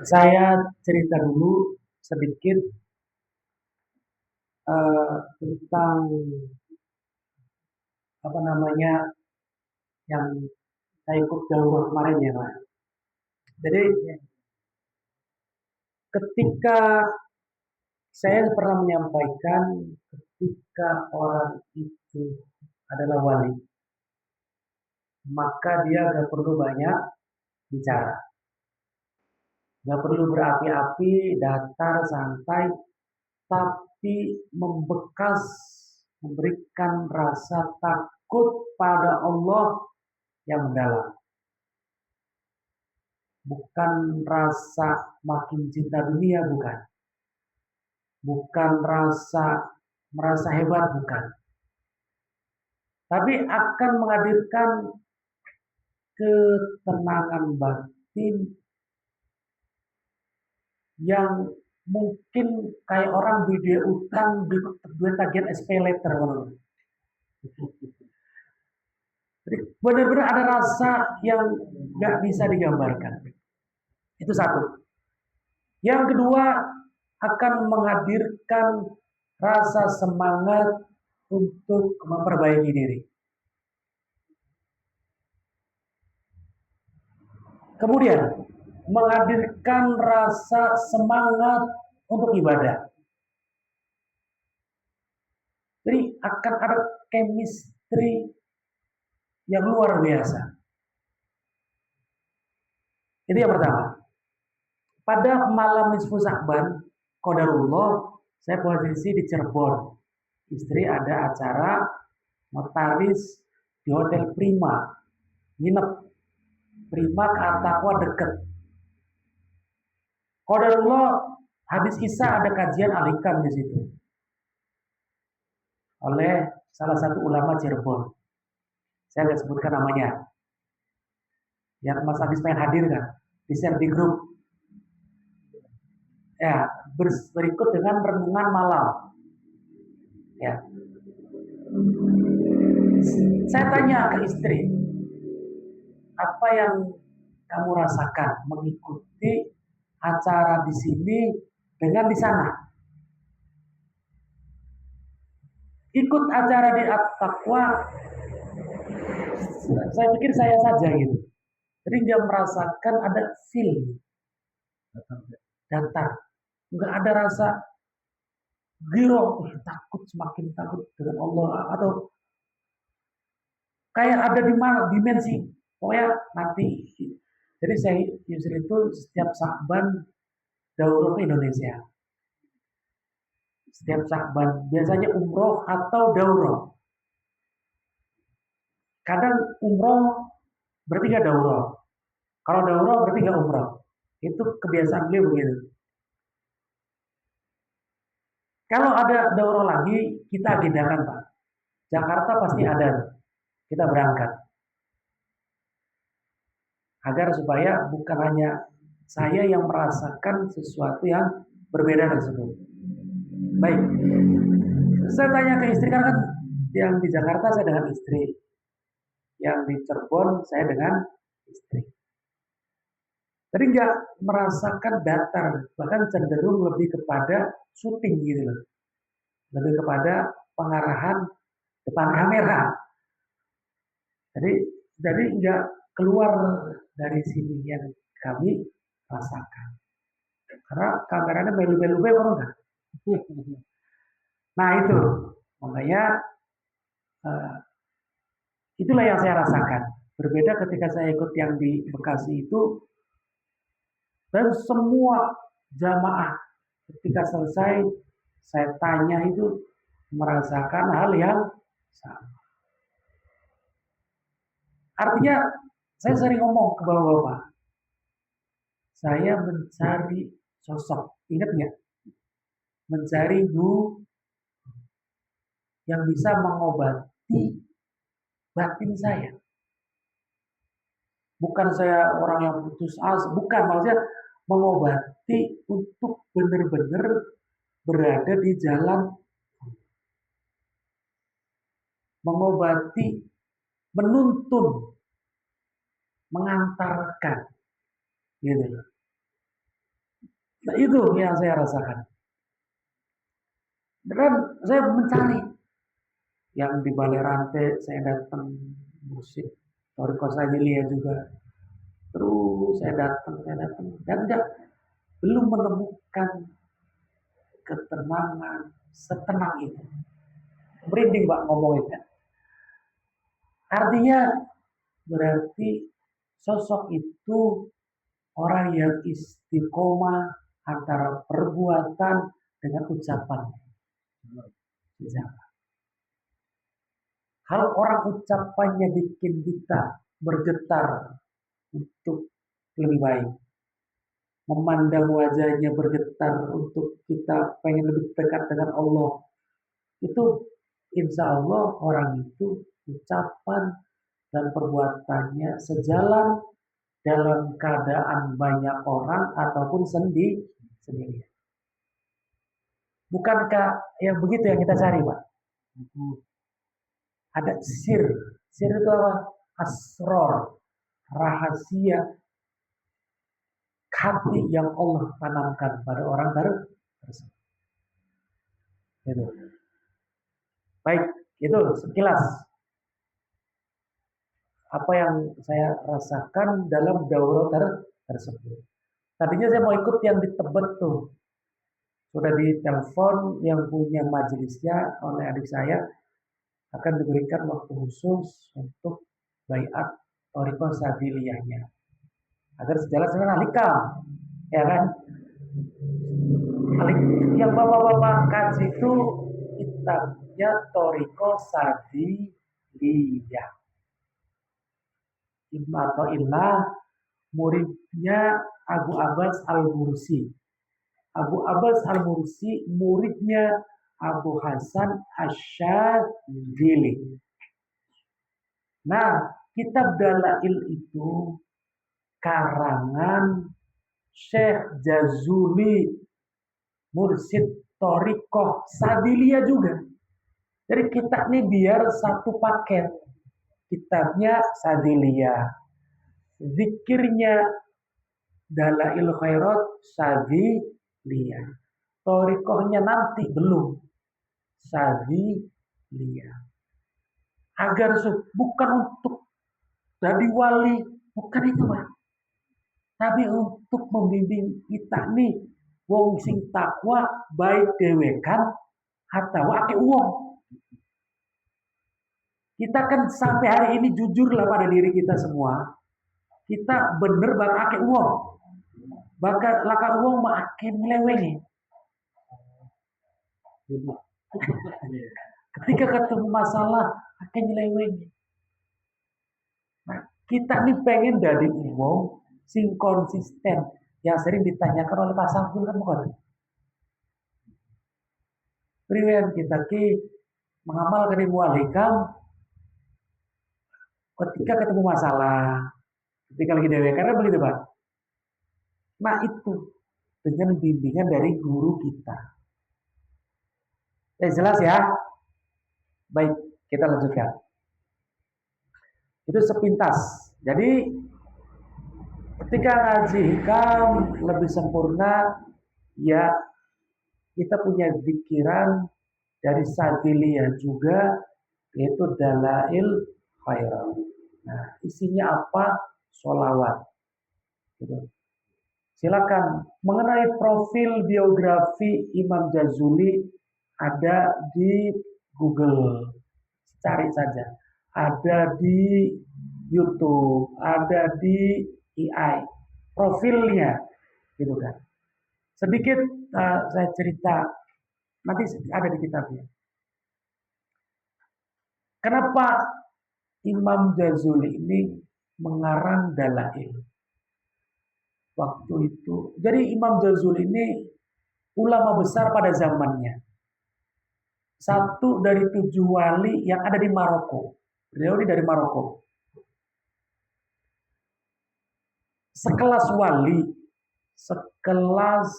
Saya cerita dulu sedikit tentang apa namanya yang saya ikut daurah kemarin ya Pak. Jadi ketika saya pernah menyampaikan ketika orang itu adalah wali, maka dia gak perlu banyak bicara, gak perlu berapi-api, datar, santai, tapi membekas, memberikan rasa takut pada Allah yang mendalam. Bukan rasa makin cinta dunia, bukan. Bukan rasa merasa hebat, bukan. Tapi akan menghadirkan ketenangan batin yang mungkin kayak orang video utang duit tagihan SP letter. Jadi benar-benar ada rasa yang nggak bisa digambarkan. Itu satu. Yang kedua, akan menghadirkan rasa semangat untuk memperbaiki diri. Kemudian, menghadirkan rasa semangat untuk ibadah. Jadi akan ada chemistry yang luar biasa. Itu yang pertama. Pada malam nisfu Sa'ban, qadarullah, saya posisi di Cirebon. Istri ada acara notaris di Hotel Prima. Nginep. Prima ke Attaqwa deket. Qadarullah, habis Isya ada kajian Al-Hikam di situ. Oleh salah satu ulama Cirebon. Saya nggak sebutkan namanya. Yang Mas Abis pengen hadir kan? Di share di grup. Ya, berikut dengan renungan malam. Ya. Saya tanya ke istri, apa yang kamu rasakan mengikuti acara di sini dengan di sana? Ikut acara di At-Taqwa, saya pikir saya saja gitu. Jadi dia merasakan ada feel datar, nggak ada rasa giro, takut, semakin takut dengan Allah, atau kayak ada di mana dimensi, pokoknya nanti. Jadi saya Yusri itu setiap Sa'ban daurah ke Indonesia. Setiap Sa'ban biasanya umroh atau daurah. Kadang umroh berarti nggak daurah. Kalau daurah berarti nggak umroh. Itu kebiasaan beliau begitu. Kalau ada daurah lagi, kita agendakan Pak. Jakarta pasti ada. Kita berangkat. Agar supaya bukan hanya saya yang merasakan sesuatu yang berbeda tersebut. Baik. Saya tanya ke istri, karena kan yang di Jakarta saya dengan istri. Yang di Cirebon saya dengan istri. Jadi nggak merasakan datar, bahkan cenderung lebih kepada syuting gitu loh. Lebih kepada pengarahan depan kamera. Jadi nggak keluar dari sini yang kami rasakan. Karena kameranya melu-melu orang kan. Nah itu, makanya uh, itulah yang saya rasakan. Berbeda ketika saya ikut yang di Bekasi itu, dan semua jamaah ketika selesai saya tanya itu merasakan hal yang sama. Artinya saya sering ngomong ke bapak-bapak, saya mencari sosok, ingat nggak? Mencari guru yang bisa mengobati batin saya. Bukan saya orang yang putus asa, bukan, maksudnya mengobati untuk benar-benar berada di jalan, mengobati, menuntun, mengantarkan, gitu. Nah, itu yang saya rasakan. Dan saya mencari yang di Balai Rantai, saya datang musik Toriko Sajilia juga. Terus saya datang dan enggak, belum menemukan ketenangan setenang itu. Merinding Pak ngomongnya. Artinya berarti sosok itu orang yang istiqomah antara perbuatan dengan ucapan. Kalau orang ucapannya bikin kita bergetar untuk lebih baik, memandang wajahnya bergetar untuk kita pengen lebih dekat dengan Allah, itu insya Allah orang itu ucapan dan perbuatannya sejalan dalam keadaan banyak orang ataupun sendiri. Bukankah yang begitu yang kita cari, Pak? Ada sir. Sir itu apa? Asror. Rahasia hati yang Allah tanamkan pada orang tersebut. Itu. Baik, itu sekilas apa yang saya rasakan dalam daurah tersebut. Tadinya saya mau ikut yang di Tebet tuh. Sudah ditelepon yang punya majelisnya oleh adik saya, akan diberikan waktu khusus untuk baiat Thariqah Sadiliyahnya agar sejalan dengan Alikam, ya kan? Yang bapak-bapak kaji itu kitabnya Thariqah Sadiliyah. Ibnu Athaillah muridnya Abu Abbas Al-Mursi. Abu Abbas Al-Mursi muridnya Abu Hasan Asyadzili. Nah, kitab Dalail itu karangan Syekh Jazuli Mursid Thariqah Sadiliyah juga. Jadi kitab ini biar satu paket. Kitabnya Sadiliyah, zikirnya Dalail Khairat Sadiliyah, Thariqahnya nanti belum Sadiliyah. Agar bukan untuk jadi wali, bukan itu Pak. Tapi untuk membimbing kita nih wong sing takwa baik dewekan atau ake uang. Kita kan sampai hari ini jujurlah pada diri kita semua. Kita bener bang ake uang. Bahkan laka uang mah ake melewengi. Ketika ketemu masalah ake nyelewengi. Nah, kita nih pengen dari uang sing konsisten yang sering ditanyakan oleh Pak Samsul kan bukan? Priwen kita ki mengamalkan ilmu alikam ketika ketemu masalah, ketika lagi dewe, karena begitu Pak. Nah itu dengan bimbingan dari guru kita. Jelas ya? Baik, kita lanjutkan. Itu sepintas. Jadi ketika ngaji hikam lebih sempurna, ya kita punya pikiran dari Sadiliyah juga, yaitu Dalail Khairat. Nah, isinya apa? Sholawat. Gitu. Silakan mengenai profil biografi Imam Jazuli ada di Google, cari saja. Ada di YouTube, ada di AI, profilnya, gitu kan. Sedikit saya cerita, nanti ada di kitabnya. Kenapa Imam Jazuli ini mengarang Dalail? Waktu itu, jadi Imam Jazuli ini ulama besar pada zamannya. Satu dari 7 wali yang ada di Maroko. Beliau ini dari Maroko. Sekelas wali, sekelas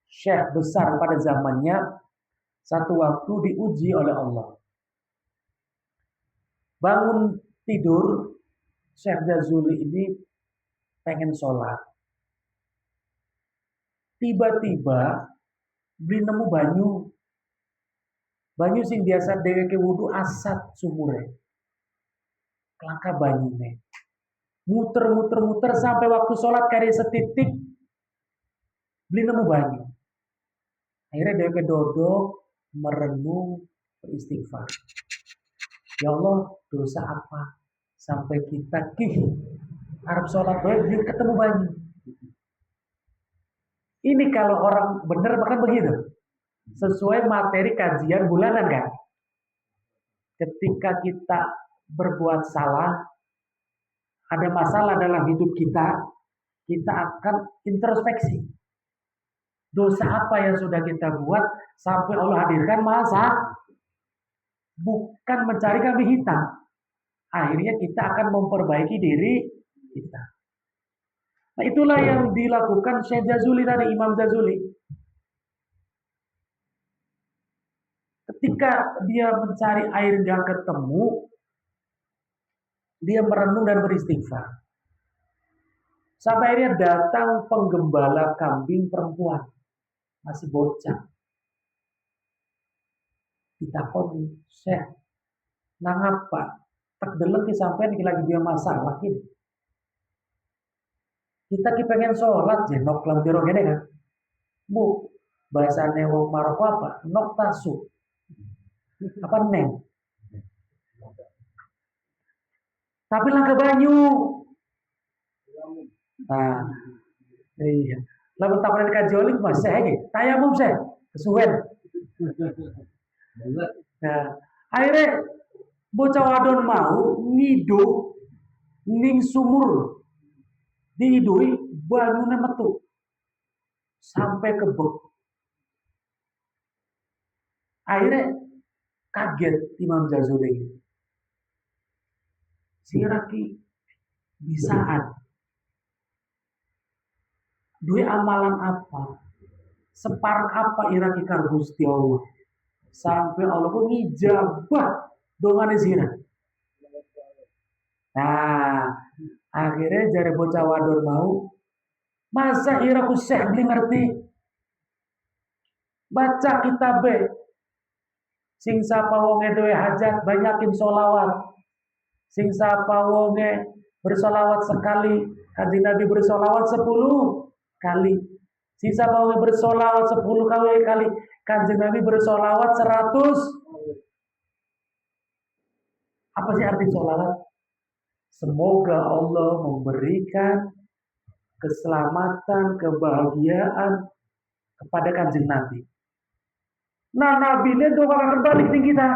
syekh besar pada zamannya, satu waktu diuji oleh Allah. Bangun tidur, Syekh Jazuli ini pengen sholat. Tiba-tiba beli nemu banyu sing biasa dheweke wudu asat sumure. Kelangka banyune. Muter sampai waktu sholat kari setitik beli nemu banyu. Akhirnya dheweke dodok merenung beristighfar. Ya Allah, dosa apa sampai kita arep sholat belum ketemu banyu. Ini kalau orang benar bahkan begitu. Sesuai materi kajian bulanan kan. Ketika kita berbuat salah, ada masalah dalam hidup kita akan introspeksi. Dosa apa yang sudah kita buat sampai Allah hadirkan masa? Bukan mencari kambing hitam. Akhirnya kita akan memperbaiki diri kita. Nah, itulah yang dilakukan Syekh Jazuli tadi, Imam Jazuli. Ketika dia mencari air yang ketemu, dia merenung dan beristighfar. Sampai akhirnya datang penggembala kambing perempuan, masih bocah. Ditakoni, Syekh, nang apa? Tak deleng sampai lagi dia masalah ini. Kita pengen sholat jenok lam biro gini kan. Bu, bahasane wong Maroko apa? Nok tasu. Apa neng? Tapi langka banyu. Nah, iya. Lalu tawaran kajolik mas saya gitu. Tayamum saya kesuwen. Nah, akhirnya bocah wadon mau ngidu ning sumur diidui banyune metu sampai kebek. Akhirnya kaget Imam Jazuli. Si Raki bisaan. Dua amalan apa? Separah apa Iraki karo Gusti Allah? Sampai Allah pun ngijabah dongane sira. Nah, akhirnya jari bocah wadon mau masa ira ku Syekh beli ngerti baca kitab sing sapa wonge duwe hajat banyakin sholawat sing sapa wonge bersolawat sekali kanjeng Nabi bersolawat 10 kali sing sapa wonge bersolawat 10 kali kanjeng Nabi bersolawat 100. Apa sih arti sholawat? Semoga Allah memberikan keselamatan, kebahagiaan kepada kanjeng Nabi. Nah, Nabi ini doa akan balik nih kita.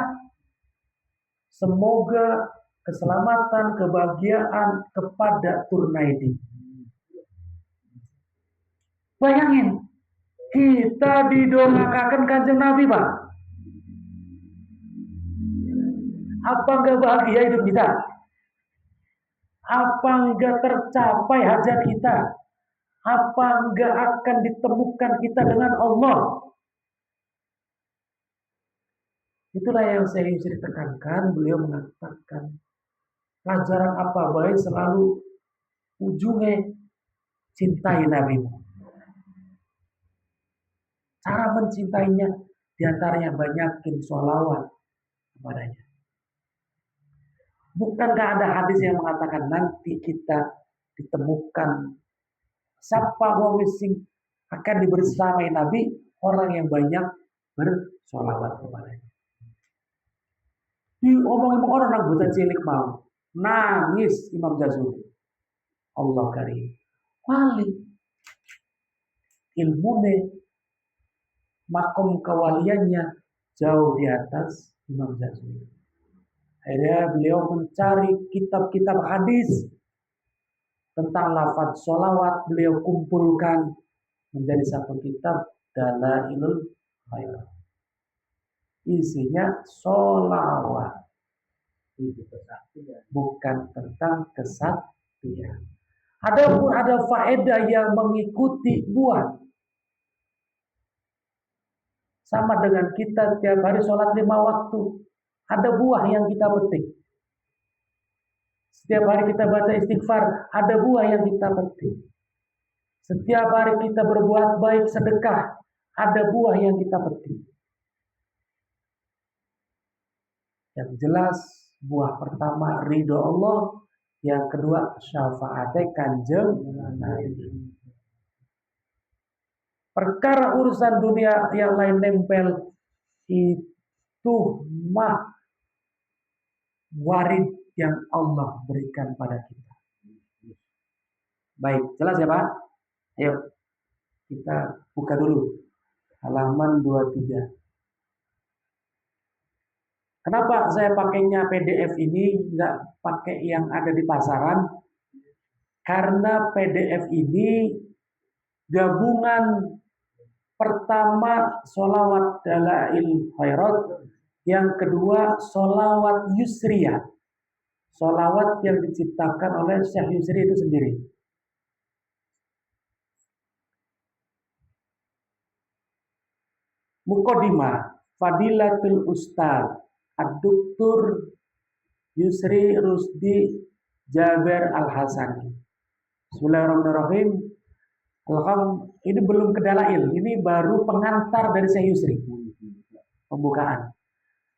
Semoga keselamatan, kebahagiaan kepada Turnaidi. Bayangin, kita didoakan kanjeng Nabi, Pak. Apa enggak bahagia hidup kita? Apa enggak tercapai hajat kita? Apa enggak akan ditemukan kita dengan Allah? Itulah yang saya ingin tekankan. Beliau mengatakan pelajaran apa baik selalu ujungnya cintai Nabi. Cara mencintainya diantaranya banyakin sholawat kepadanya. Bukankah ada hadis yang mengatakan nanti kita ditemukan siapa wong sing akan dibersamai Nabi orang yang banyak bersolawat kepadanya. Diomongin orang nang buta cilik mau nangis Imam Jazuli. Allah karim. Wali ilmune makom kewaliannya jauh di atas Imam Jazuli. Akhirnya beliau mencari kitab-kitab hadis tentang lafaz sholawat, beliau kumpulkan menjadi satu kitab Dalailul Khairat. Isinya sholawat, bukan tentang kesaktian. Adapun ada faedah yang mengikuti buah. Sama dengan kita tiap hari sholat 5 waktu. Ada buah yang kita petik. Setiap hari kita baca istighfar, ada buah yang kita petik. Setiap hari kita berbuat baik, sedekah, ada buah yang kita petik. Yang jelas buah pertama ridho Allah, yang kedua syafaatnya Kanjeng Nabi. Perkara urusan dunia yang lain nempel itu mah warid yang Allah berikan pada kita. Baik, jelas ya Pak? Ayo kita buka dulu halaman 23. Kenapa saya pakainya PDF ini, nggak pakai yang ada di pasaran? Karena PDF ini gabungan pertama sholawat dalail khairat, yang kedua sholawat yusriyah, sholawat yang diciptakan oleh Syekh Yusri itu sendiri. Muqaddimah Fadilatul Ustaz Ad-Doktor Yusri Rusdi Jaber Al-Hasani. Bismillahirrahmanirrahim. Ini belum ke dalail, ini baru pengantar dari Syekh Yusri. Pembukaan.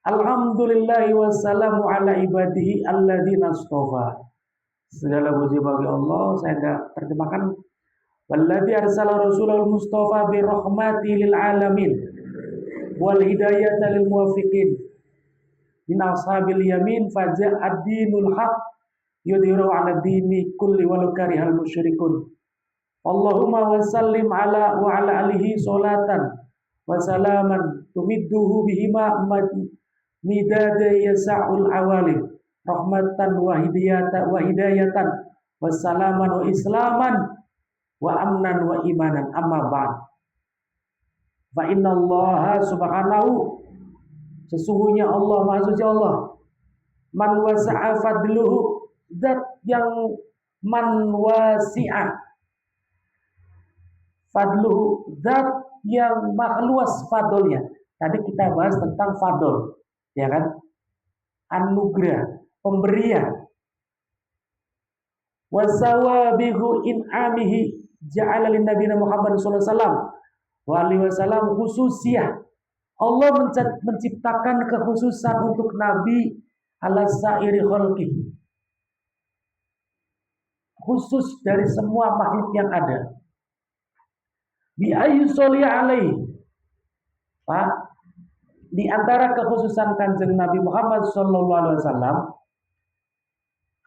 Alhamdulillahi wassalamu ala ibadihi alladzina astafa. Segala puji bagi Allah, saya enggak terjemahkan. Walladzi arsala rasulal mustafa bi rahmati lil alamin wal hidayata lil muwaffiqin. Min ashabil yamin faja'ad dinul haq yudhiru ala dini kulli walau karihal musyrikun. Allahumma wa sallim ala wa ala alihi salatan wa salaman tumidduhu bihima midada yasa'ul awalim rahmatan wa hidayatan wa salaman wa islaman wa amnan wa imanan. Amma ba'd. Fa inna Allah subhanahu, sesungguhnya Allah Maha Suci Allah, man wasa'a fadluhu, zat yang man wasi'a fadluhu, zat yang luas fadlnya. Tadi kita bahas tentang fadl, ya kan? Anugerah, pemberian. Wasawabihu in'amihi ja'ala lin nabiyina Muhammad sallallahu alaihi wasallam khususiyah. Allah menciptakan kekhususan untuk Nabi ala sa'iri khalqi, khusus dari semua makhluk yang ada. Bi ayyu sholli alaihi, Pak, di antara kekhususan Kanjeng Nabi Muhammad sallallahu alaihi wasallam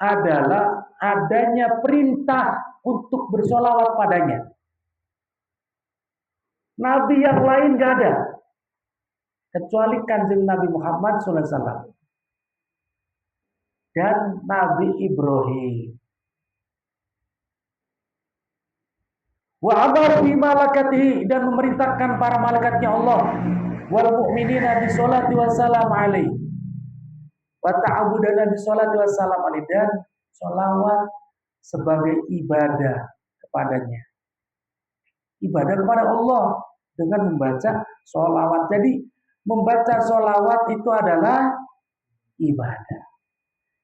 adalah adanya perintah untuk bersolawat padanya. Nabi yang lain gak ada kecuali Kanjeng Nabi Muhammad sallallahu alaihi wasallam dan Nabi Ibrahim. Wa amara bi malaikatihi, dan memerintahkan para malaikatnya Allah, wal mu'minina bi sholati wassalam alaihi wa ta'abudana bi sholati wassalam alaihi, dan sholawat sebagai ibadah kepadanya. Ibadah kepada Allah dengan membaca sholawat. Jadi membaca sholawat itu adalah ibadah,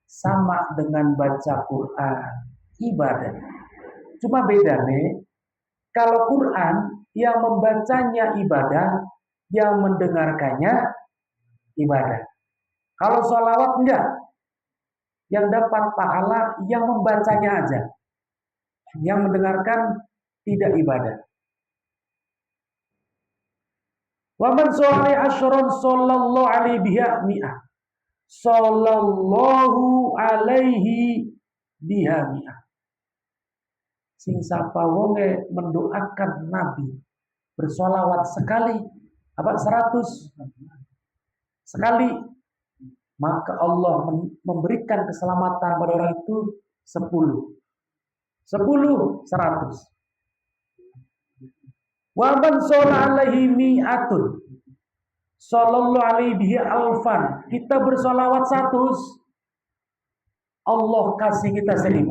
sama dengan baca Quran, ibadah. Cuma beda nih, kalau Quran yang membacanya ibadah, yang mendengarkannya ibadah. Kalau sholawat enggak, yang dapat pahala yang membacanya aja, yang mendengarkan tidak ibadah. Wa man sholli asyran sallallahu alaihi biha mi'ah, sallallahu alaihi biha mi'ah. Sing sapa wonge mendoakan Nabi bersolawat sekali, 100 sekali, maka Allah memberikan keselamatan pada orang itu 10 100. Wa man shalla alaihi mi'atun sallallahu alaihi bihi alfan. Kita bersolawat 100, Allah kasih kita 1000.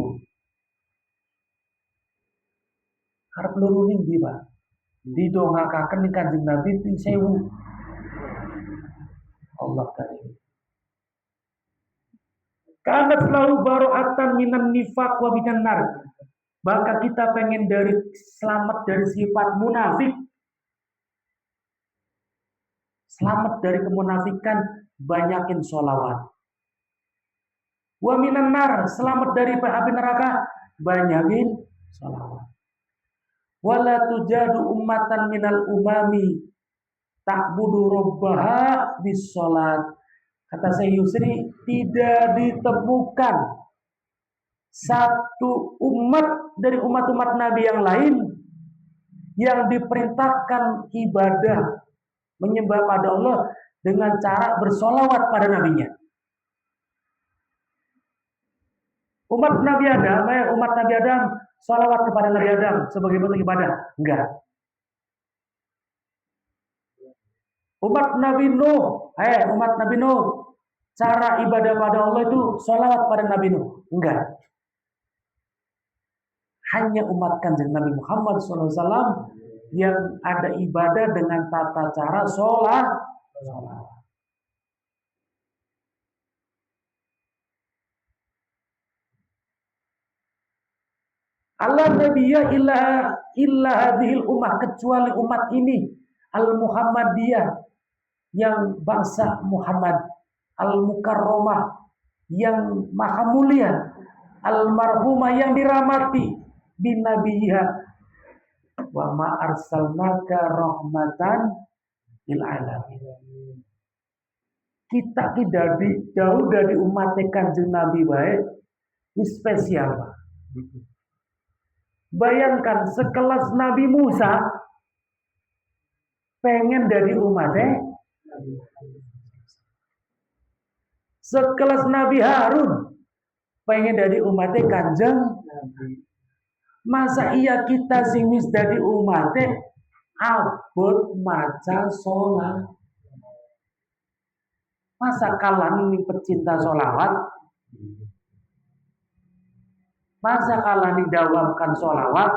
Harap luruning di Pak, didongakaken di Kanjeng Nabi ping 1000. Allah karim. Kanat lahu baro'atan minan nifaq wa minan nar. Maka kita pengen selamat dari sifat munafik, selamat dari kemunafikan, banyakin sholawat. Wa minan nar, selamat dari api neraka, banyakin sholawat. Wala tujadu ummatan minal umami ta'budu rabbaha bis sholat. Kata Syekh Yusri, tidak ditemukan satu umat dari umat-umat Nabi yang lain yang diperintahkan ibadah menyembah pada Allah dengan cara bersolawat pada nabinya. Umat Nabi Adam, sholawat kepada Nabi Adam sebagai bentuk ibadah? Enggak. Umat Nabi Nuh, cara ibadah pada Allah itu sholawat pada Nabi Nuh? Enggak. Hanya umat Kanjeng Nabi Muhammad SAW yang ada ibadah dengan tata cara sholat. Allah nabiyya illa hadhil ummah, kecuali umat ini al-Muhammadiyah, yang bangsa Muhammad, al-Mukarramah, yang maha mulia, al-marhumah, yang dirahmati, binabiyha, wa ma arsalnaka rahmatan lil alamin. Kita tidak jauh dari umat Kanjeng Nabi baik, ini spesial, Pak. Bayangkan sekelas Nabi Musa pengen dari umatnya, sekelas Nabi Harun pengen dari umatnya Kanjeng. Masa iya kita sing wis dari umatnya abot maca sholat? Masa kalian ini pecinta sholawat? Masa kalian didawamkan sholawat?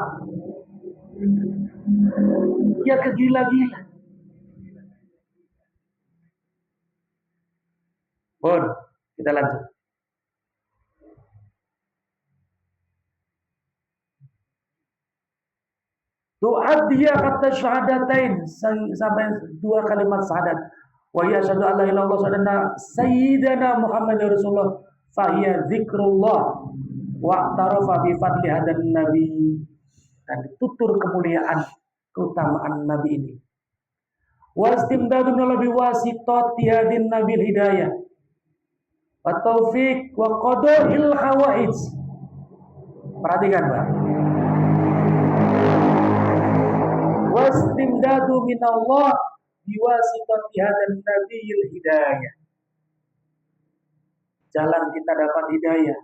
Ya kegila-gila. Bon, kita lanjut. Doa dia kata syahadatain, sampai 2 kalimat syahadat. Wa ya asyhadu an la ilaha illallah sayyidina Muhammad Rasulullah fa hiya zikrullah wa tarafa bi fadli hadan nabi, dan tutur kemuliaan keutamaan nabi ini. Wa istimdadu min bi wasitati hadin nabil hidayah wa taufik wa qada'il hawaij. Perhatikan, Pak. Wa istimdadu min Allah biwasitati hadan nabil hidayah. Jalan kita dapat hidayah.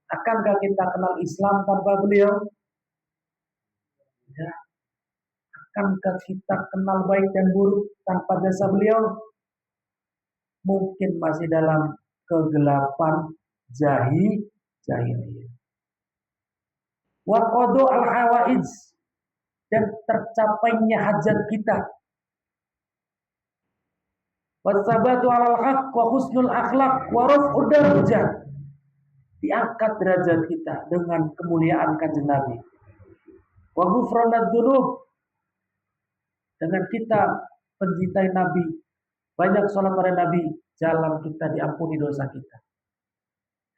Akankah kita kenal Islam tanpa beliau? Ya. Akankah kita kenal baik dan buruk tanpa jasa beliau? Mungkin masih dalam kegelapan jahiliyah. Wa qadu al-hawaij, dan tercapainya hajat kita. Wasabatu 'alal haqq wa husnul akhlaq wa raf'ud darajat. Diangkat derajat kita dengan kemuliaan Kanjeng Nabi. Wa ghufranadz dzunub, dengan kita mencintai Nabi, banyak sholat pada Nabi, jalan kita diampuni dosa kita.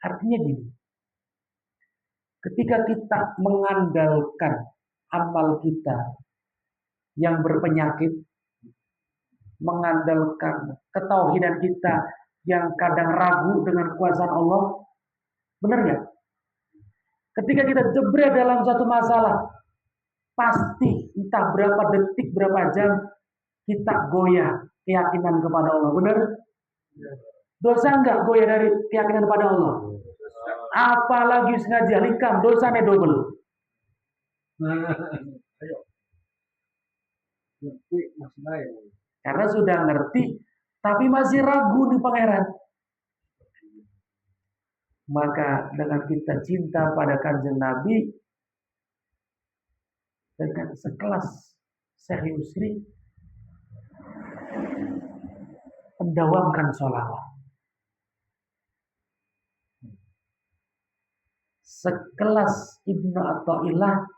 Artinya gini, ketika kita mengandalkan amal kita yang berpenyakit, mengandalkan ketauhidan kita yang kadang ragu dengan kuasa Allah, benar nggak? Ketika kita jebret dalam satu masalah, pasti entah berapa detik, berapa jam kita goyah keyakinan kepada Allah, benar? Dosa enggak goyah dari keyakinan kepada Allah? Apalagi sengaja likam, dosanya double. Karena sudah ngerti, tapi masih ragu di pangeran. Maka dengan kita cinta pada Kanjeng Nabi, dengan sekelas Syekh Yusri, mendawamkan sholawat. sekelas Ibnu Athaillah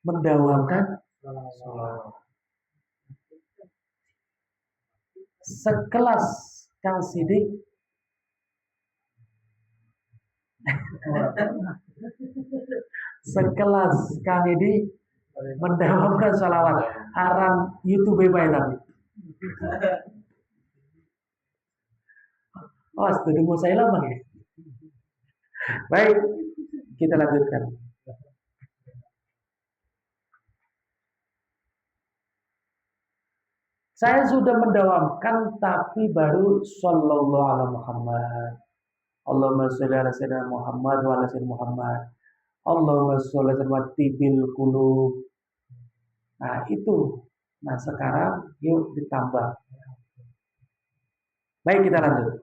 mendawamkan sholawat. Sekelas Kang Sidik sekelas Kang Edi mendawamkan sholawat. Aran YouTube bae tapi. Oh, sudah mau saya lama ya. Baik, kita lanjutkan. Saya sudah mendawamkan tapi baru sallallahu alaihi Muhammad. Allahumma sholli ala sayyidina Muhammad wa ala sayyidina Muhammad. Allahumma sholli ala tibil qulub. Nah, itu. Nah, sekarang yuk ditambah. Baik, kita lanjut.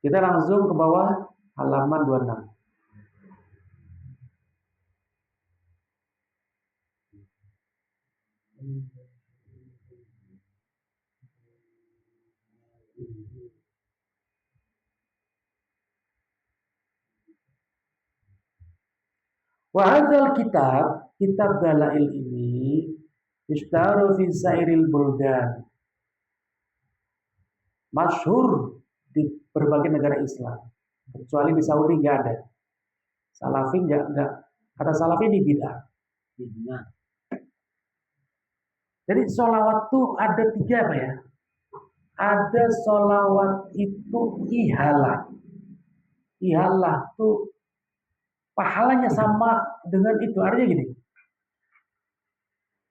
Kita langsung ke bawah halaman 26. Wahadzal kitab dalail ini yustaru fi sairil buldan. Masyhur di berbagai negara Islam. Kecuali di Saudi nggak ada. Salafi nggak. Kata salafi ini bid'ah. Jadi sholawat tuh ada 3 apa ya? Ada sholawat itu ihalah. Ihalah tuh pahalanya sama dengan itu. Artinya gini.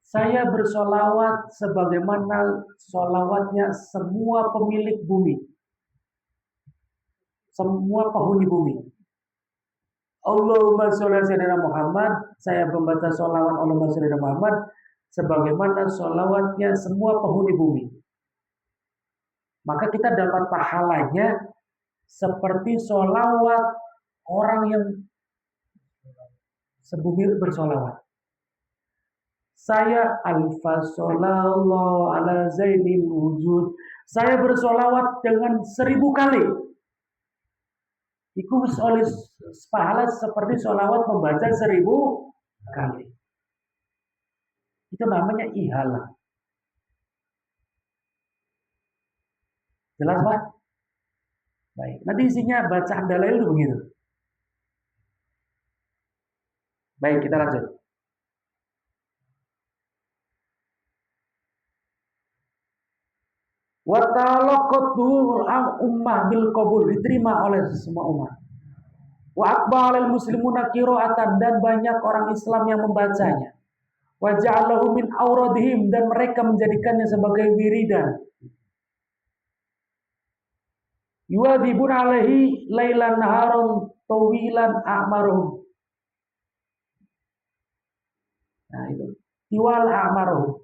Saya bersolawat sebagaimana solawatnya semua pemilik bumi. Semua penghuni bumi. Allahumma sholli ala sayyidina Muhammad. Saya membaca solawat Allahumma sholli ala Muhammad sebagaimana solawatnya semua penghuni bumi. Maka kita dapat pahalanya seperti solawat orang yang sebumi bersolawat. Saya alfasolallahu ala zainil wujud. Saya bersolawat dengan 1000 kali. Itu oleh pahala seperti solawat membaca 1000 kali. Itu namanya ihalah. Jelas Pak? Baik. Nanti isinya bacaan dalail itu begitu. Baik, kita lanjut. Wa talaqatul ummah bil qabul, diterima oleh semua umat. Wa aqbalal muslimuna qira'atan, dan banyak orang Islam yang membacanya. Wa ja'alahu min auradihim, dan mereka menjadikannya sebagai wiridan. Yuwadibun alaihi lailan naharon tawilan a'maruhum. Nah itu. Tiwal a'maruhum.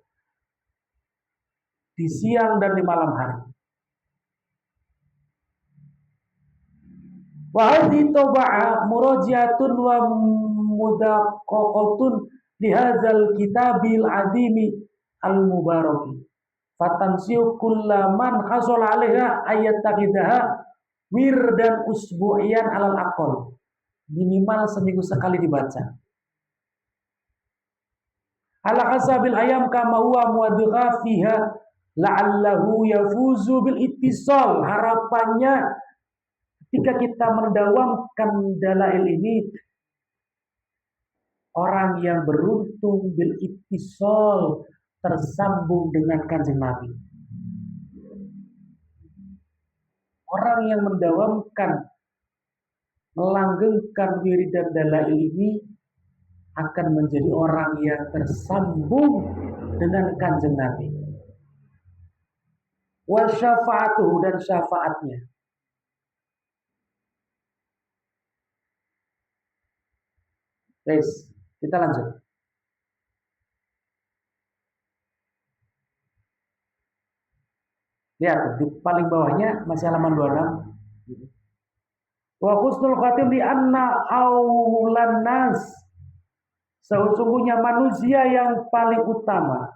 Di siang dan di malam hari. Wa hadhihi taba'a murajiatun wa mudaqqaqatun li hadzal kitabil azimi al mubaraki. Fatansiu kullaman hasal 'alaiha ayat taqidaha wirdan usbu'iyan alal aqal. Minimal seminggu sekali dibaca. Ala hasabil ayam kama huwa muwaddiqa fiha la'allahu yafuzu bil ittisal. Harapannya ketika kita mendawamkan dalail ini, orang yang beruntung bil ittisal, tersambung dengan Kanjeng Nabi. Orang yang mendawamkan, melanggengkan wirid dan dalail ini akan menjadi orang yang tersambung dengan Kanjeng Nabi. Wa syafa'atuhu, dan syafaatnya. Guys, kita lanjut. Lihat, di paling bawahnya masih halaman 26. Wa husnul khatim li anna aulan nas, sesungguhnya manusia yang paling utama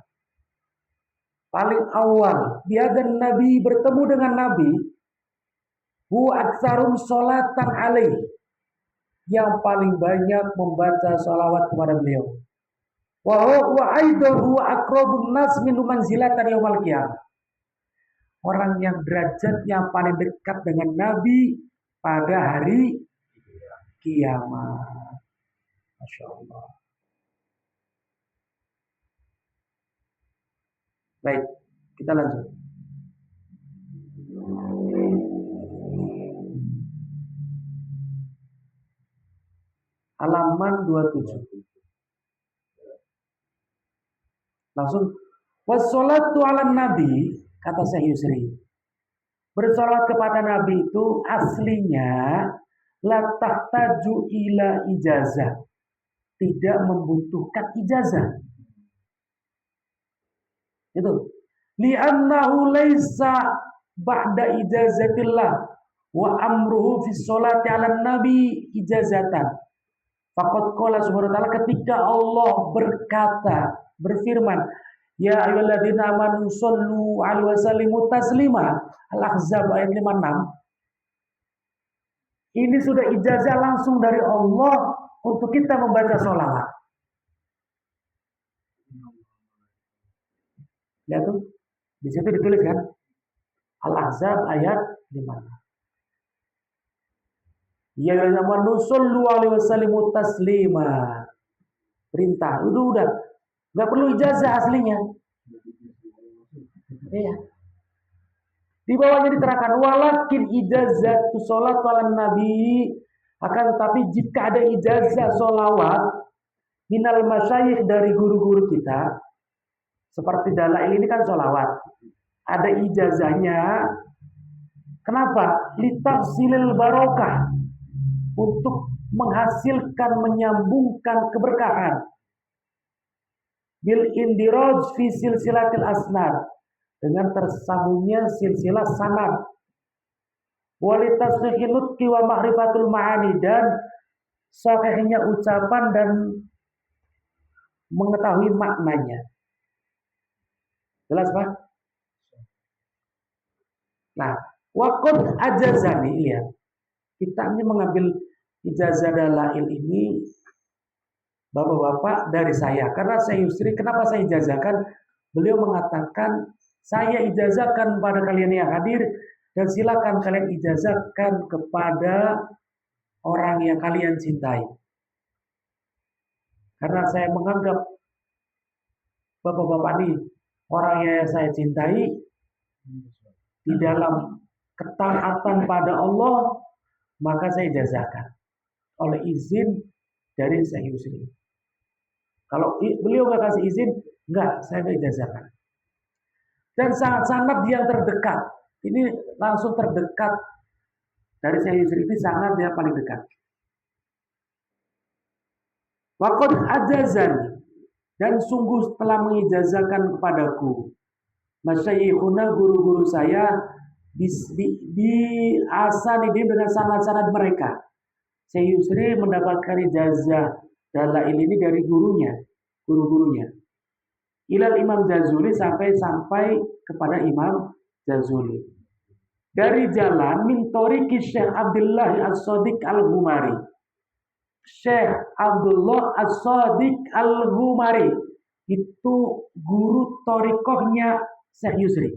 paling awal dia dan Nabi bertemu dengan Nabi, huwa aktsarum sholatan alaih, yang paling banyak membaca sholawat kepada beliau. Wa aidan huwa aqrabun nas min manzilatan yaumil qiyamah. Orang yang derajatnya paling dekat dengan Nabi pada hari kiamat. Masya Allah. Baik, kita lanjut. Halaman 27. Langsung wassalatu ala nabi, kata Syekh Yusri. Bersolat kepada Nabi itu aslinya la tahtaju ila ijazah. Tidak membutuhkan ijazah. Itu. Li'annahu laisa ba'da ijazatillah wa amruhu fi sholati ala nabi ijazatan. Faqad qala subhanahu wa ta'ala, ketika Allah berfirman, ya ayyuhalladzina amanu shollu alaihi wa sallimu taslima, Al-Ahzab ayat 56. Ini sudah ijazah langsung dari Allah untuk kita membaca sholawat. Lihat tuh, di situ ditulis kan, Al-Ahzab ayat 56. Ya ayyuhalladzina shollu alaihi wa sallimu taslima. Perintah, udah. Enggak perlu ijazah aslinya. Iya. Di bawahnya diterangkan walakin ijazatu sholat ala nabi, akan tetapi jika ada ijazah sholawat minal masyayikh dari guru-guru kita, seperti Dalail ini kan sholawat, ada ijazahnya. Kenapa? Litafsilil barokah, untuk menghasilkan, menyambungkan keberkahan. Bil indiraj fi silsilatil asnad, dengan tersambungnya silsilah sanad. Walitashihi nutqi wa ma'rifatul ma'ani, dan sahihnya ucapan dan mengetahui maknanya. Jelas Pak? Nah, waqad ajazani, lihat. Kita ini mengambil ijazah Dalail ini, Bapak-bapak, dari saya. Karena saya Yusri, kenapa saya ijazahkan? Beliau mengatakan, saya ijazahkan pada kalian yang hadir, dan silakan kalian ijazahkan kepada orang yang kalian cintai. Karena saya menganggap bapak-bapak ini orang yang saya cintai, di dalam ketaatan pada Allah, maka saya ijazahkan oleh izin dari Syekh Yusri. Kalau beliau nggak kasih izin, enggak, saya nggak ijazahkan. Dan sanad yang terdekat, ini langsung terdekat dari Syekh Yusri, ini sanad yang paling dekat. Waqad ajazani, dan sungguh telah mengijazahkan kepadaku masyayikhuna, guru-guru saya, di asanidin, dengan sanad-sanad mereka. Syekh Yusri mendapatkan ijazah Dalail ini dari guru-gurunya. Ilal Imam Jazuli, sampai kepada Imam Jazuli. Dari jalan min tariqi Syekh Abdullah As-Shadiq Al-Ghumari. Syekh Abdullah As-Shadiq Al-Ghumari itu guru thariqahnya Syekh Yusri.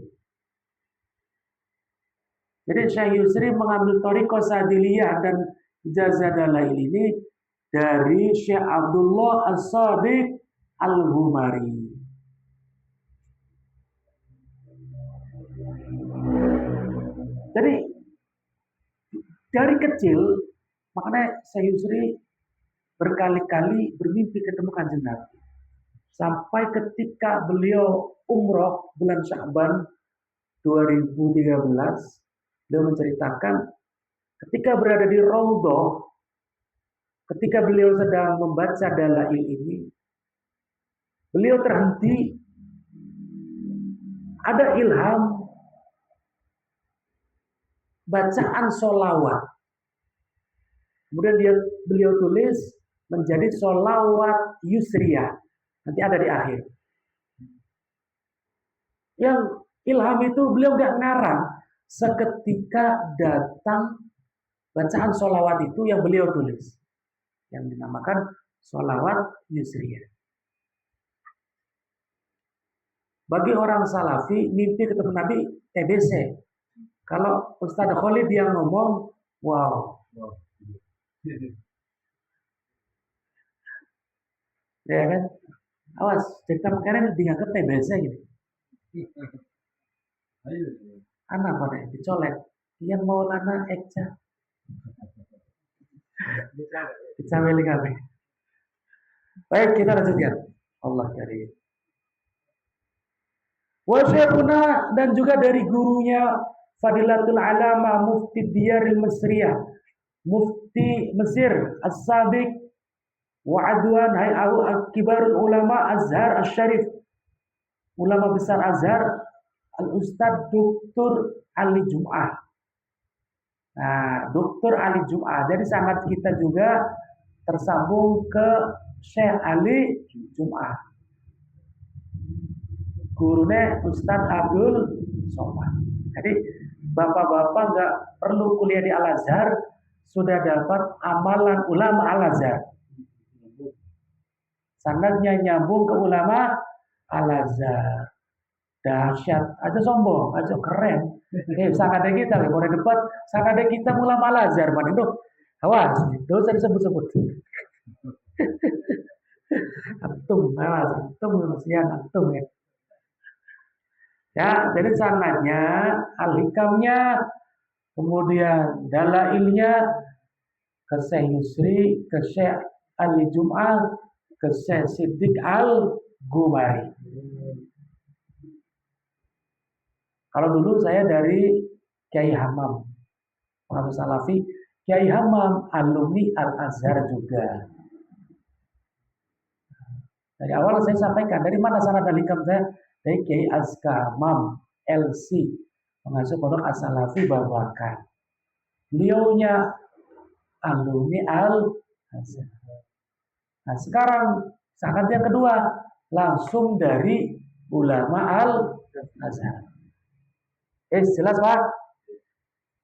Jadi Syekh Yusri mengambil thariqah Sadiliyah dan ijazah Dalail ini dari Syekh Abdullah As-Shadiq Al-Ghumari. Jadi dari kecil, makanya Syekh Yusri berkali-kali bermimpi ketemu Kanjeng Nabi. Sampai ketika beliau umroh bulan Sya'ban 2013, beliau menceritakan ketika berada di Raudhah, ketika beliau sedang membaca Dalail ini, beliau terhenti, ada ilham bacaan sholawat. Kemudian beliau tulis menjadi sholawat Yusriyah. Nanti ada di akhir. Yang ilham itu beliau nggak ngarang. Seketika datang bacaan sholawat itu yang beliau tulis. Yang dinamakan sholawat yusriyah. Bagi orang salafi, mimpi ketemu Nabi TBC. Kalau Ustadz Khalid yang ngomong, wow. Ya kan? Awas, cerita kemarin dianggap TBC gitu. Anak pada dicolek. Yang mau lana ekca. Dicameli kami. Baik, kita lanjutkan. Allah karim. Wa syekhuna, dan juga dari gurunya Fadilatul Alama Mufti Diyaril Mesriyah, Mufti Mesir As-Sabiq wa Adwan Hay'au Kibarul Ulama Azhar Asy-Syarif, ulama besar Azhar, Al-Ustadz Dr. Ali Jum'ah. Nah, Dr. Ali Jum'ah. Jadi sangat kita juga tersambung ke Syekh Ali Jum'ah. Gurunya Ustadz Abdul Somad. Jadi bapak-bapak nggak perlu kuliah di Al-Azhar, sudah dapat amalan ulama Al-Azhar. Sanadnya nyambung ke ulama Al-Azhar. Dahsyat, aja sombong, aja keren. Sangadnya kita, boleh debat, sangadnya kita ulama Al-Azhar, man itu. Awas, itu usah disebut-sebut. Antum, awas, antum, masihan, antum ya. Ya, jadi sanadnya, al-hikamnya, kemudian dalailnya ke Syekh Yusri, ke Syekh Ali Jum'ah, ke Syekh Siddiq Al-Gumari. Kalau dulu saya dari Kiai Hamam, Muhammad Salafi, Kiai Hamam alumni Al-Azhar juga. Dari awal saya sampaikan, dari mana sanad al-hikam saya? Dari Kiai Azka Mam LC, pengasuh pondok As-Salafi Babakan. Beliaunya alumni Al-Azhar. Nah sekarang sanad yang kedua langsung dari ulama Al-Azhar. Jelas Pak?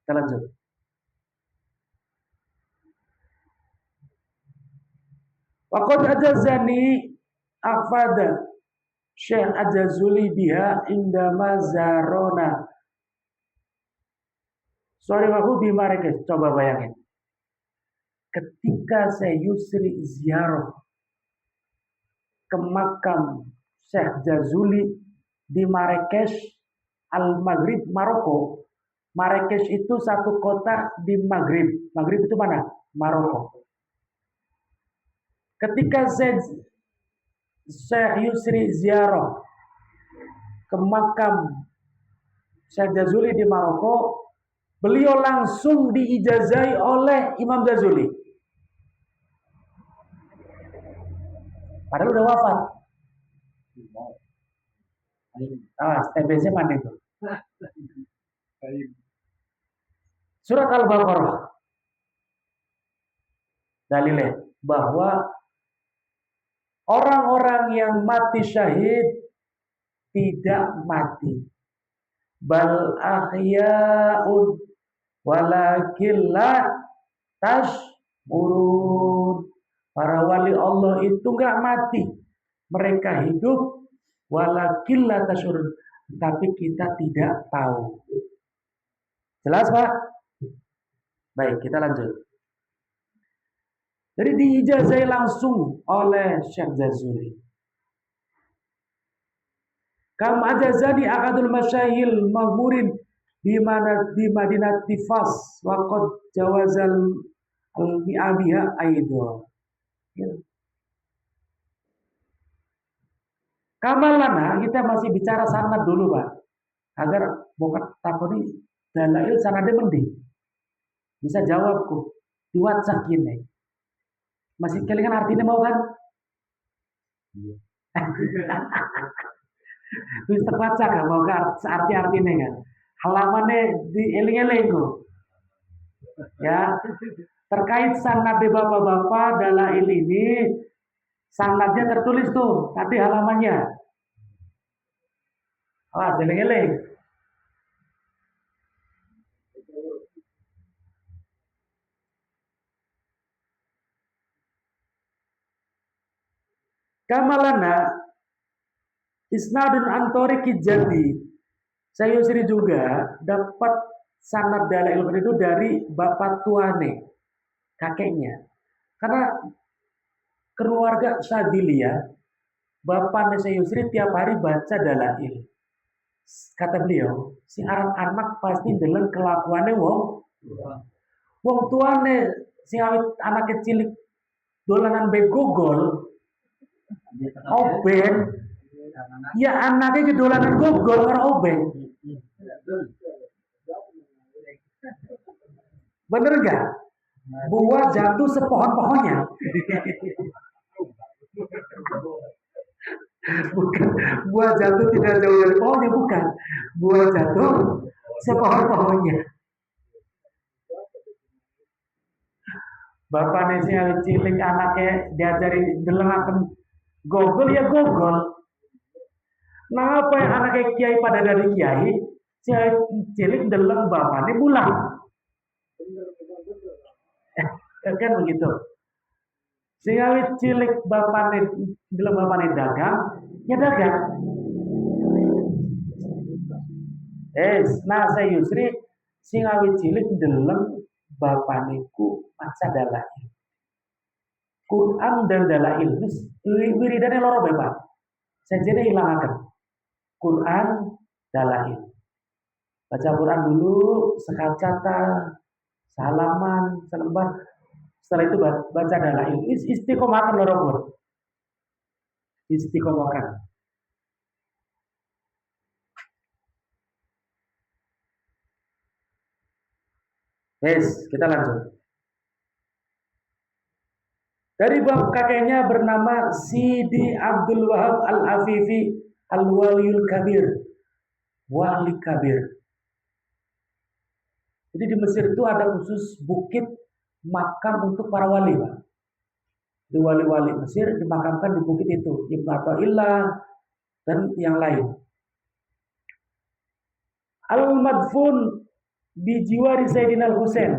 Kita lanjut. Waqad ajazani afada Syekh Ajazuli biha indama zarona. Sorry aku Marrakesh. Coba bayangin. Ketika saya Yusri ziarah ke makam Syekh Jazuli di Marrakesh, Al-Maghrib, Maroko. Marrakesh itu satu kota di Maghrib. Maghrib itu mana? Maroko. Ketika Syekh Yusri ziarah ke makam Syekh Jazuli di Maroko, beliau langsung diijazai oleh Imam Jazuli. Padahal udah wafat. TBC mana itu? Surat Al-Baqarah. Dalilnya bahwa orang-orang yang mati syahid tidak mati. Bal ahya'un walakin la tash'urun. Para wali Allah itu enggak mati. Mereka hidup walakin la tash'urun. Tapi kita tidak tahu. Jelas Pak? Baik, kita lanjut. Jadi diijazai langsung oleh Syekh Jazuli. Kam ajazani akadul masyayil maghmurin di Madinah Tifas wa qad jawazal al-mi'abiha aidan. Kamalana kita masih bicara sanad dulu Pak. Agar bukan takoni dalail sanadnya mending. Bisa jawabku di WhatsApp gini. Masih kelingan artinya mau kan? Iya. Wis terbaca kan mau arti-artinya kan. Halamannya di eling-eling ya. Terkait sanad bapak-bapak dalail ini, sanadnya tertulis tuh, tadi halamannya. Awas, eling-eling. Kamalana isnadun antori kijati. Saya Yusri juga dapat sanad dalail itu dari bapak tuane, kakeknya. Karena keluarga Syadziliyah, bapaknya saya Yusri tiap hari baca dalail. Kata beliau, si anak pasti ndeleng kelakuannya wong tuane si awit anak kecil dolanan begogol, obeng, ya anaknya ke dolanan gogol karena obeng. Bener nggak? Buah jatuh sepohon-pohonnya. Bukan buah jatuh tidak jauh dari pohonnya, bukan. Buah jatuh sepohon-pohonnya. Bapaknya si cilik anaknya diajari delengaken gogol ya gogol. Nah apa yang anaknya kiai pada dari kiai, si cilik deleng bapaknya pulang. Kan begitu. Si cilik bapaknya deleng bapaknya dagang, ya dagang. Nah saya Yusri sing awit cilik deleng bapaniku maca dalail. Quran dan dalail. Wis wiridane loro bae, Pak. Sajene ilangaken. Quran, dalail. Baca Quran dulu sekacata, salaman, selembar. Setelah itu baca dalail. Istiqomahkan loro pun. Istiqomahkan. Kita lanjut. Dari bab kakeknya bernama Sidi Abdul Wahab Al-Afifi Al-Waliyul Kabir. Wali Kabir. Jadi di Mesir itu ada khusus bukit makam untuk para wali, Pak. Di wali-wali Mesir dimakamkan di bukit itu, Ibnu Athaillah dan yang lain. Al-Madfun bijiwari Sayyidina Al-Husain.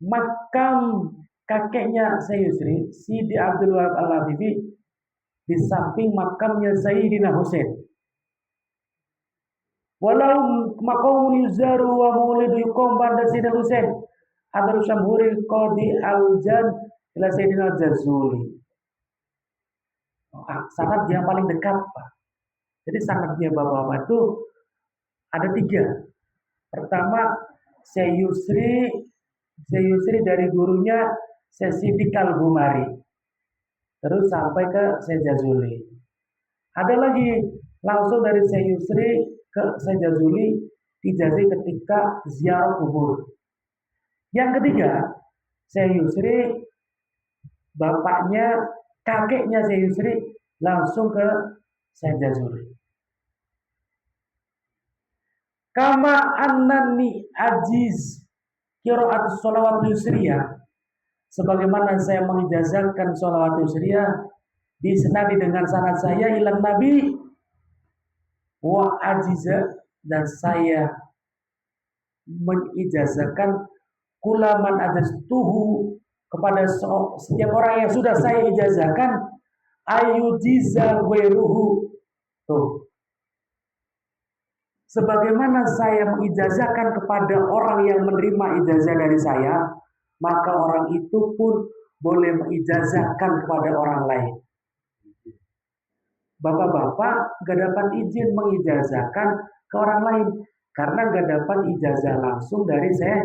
Makam kakeknya Sayyid Yusri, Sidi Abdul Wahab Al-Afifi, di samping makamnya Sayyidina Husain. Walau maqamun yuzaru wa maulidu yuqam ba'da Sayyidina Husain. Hadar Syamhuri Qadi Al-Jan ila Sayyidina Al-Jazuli. Sanad yang paling dekat, Pak. Jadi sanadnya bapak-bapak itu ada 3. Pertama, Syekh Yusri dari gurunya Syekh Sidik Al-Gumari. Terus sampai ke Syekh Jazuli. Ada lagi langsung dari Syekh Yusri ke Syekh Jazuli dijazi ketika ziarah kubur. Yang ketiga, Syekh Yusri bapaknya, kakeknya Syekh Yusri langsung ke Syekh Jazuli. Kama annani ajiz qiraat sholawat yusriyah, sebagaimana saya mengijazahkan sholawat yusriyah disenadi dengan sanad saya ilang Nabi wa ajiza, dan saya mengijazahkan kulaman ajaztuhu kepada setiap orang yang sudah saya ijazahkan ayujiza weruhu. Tuh, sebagaimana saya mengijazahkan kepada orang yang menerima ijazah dari saya, maka orang itu pun boleh mengijazahkan kepada orang lain. Bapak-bapak gak dapat izin mengijazahkan ke orang lain karena gak dapat ijazah langsung dari saya.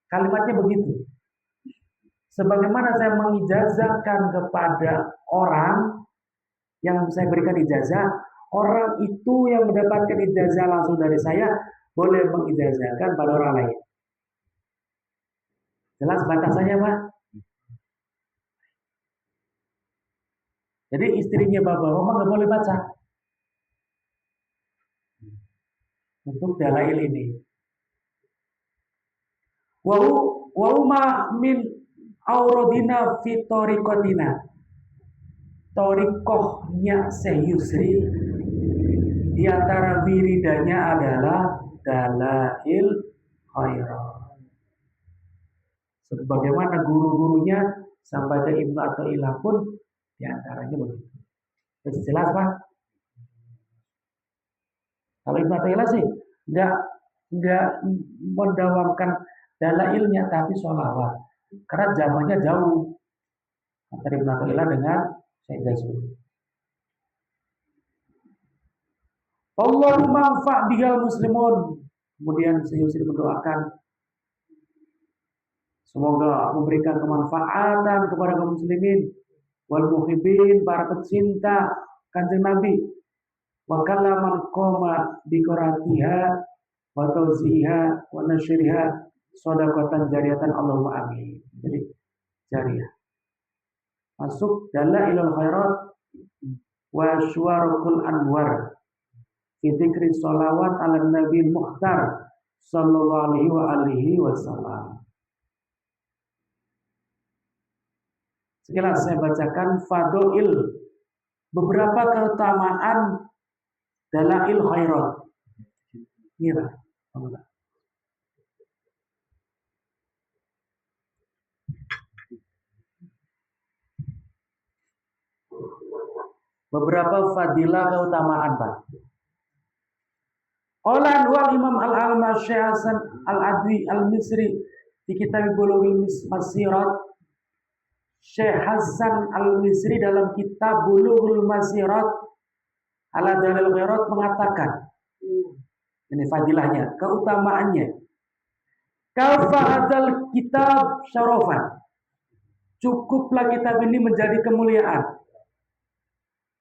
Kalimatnya begitu. Sebagaimana saya mengijazahkan kepada orang yang saya berikan ijazah, orang itu yang mendapatkan ijazah langsung dari saya boleh mengijazahkan pada orang lain. Jelas batasannya, Pak? Jadi istrinya bapak-bapak nggak boleh baca untuk dalail ini. Wa ma min aurodina fi tariqatina. Torikohnya Syekh Yusri Di antara wiridanya adalah dalail khairat. Sebagaimana guru-gurunya sampai ke Ibnu Athaillah pun di antaranya begitu. Jelas Pak? Kalau Ibnu Athaillah sih nggak mendawamkan dalailnya tapi sholawat. Karena zamannya jauh antara Ibnu Athaillah dengan Syekh Jazuli. Allahumma anfa' bihal muslimun. Kemudian Syekh mendoakan semoga memberikan kemanfaatan kepada kaum muslimin wal muhibbin, para pecinta Kanjeng Nabi. Wa kallaman qoma bi qiratiha wa tawziha wa nasyriha shadaqatan jariyatan Allahumma amin. Jadi jariyah. Masuk dalailul khairat wa syuwarul anwar. Fi dzikri sholawat ala nabi mukhtar sallallahu alaihi wasallam. Sekilas saya bacakan fadhil, beberapa keutamaan dalail khairat. Kira, beberapa fadilah keutamaan, Pak. Qala wal Imam Al-Alma Syekh Hasan Al-Adwi Al-Misri di kitab Bulughul Masirat. Syekh Hasan Al-Misri dalam kitab Bulughul Masirat ala dalil khairat mengatakan, ini fadilahnya, keutamaannya. Kafa'atal kitab syarafan. Cukuplah kitab ini menjadi kemuliaan.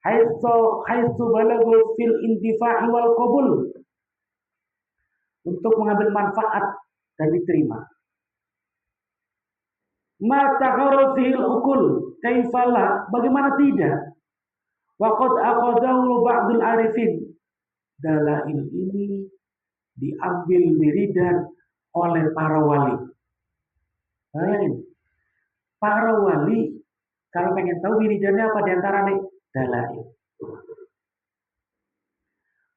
Haitsu balaghu fil intifa'i wal qabul. Untuk mengambil manfaat dan diterima. Ma taqarru fil ukul, kaifalah, bagaimana tidak? Wa qad aqadahu ba'dul arifin. Dalail ini diambil wiridan oleh para wali. Bayangin, para wali kalau pengen tahu wiridannya apa diantaranya dalail.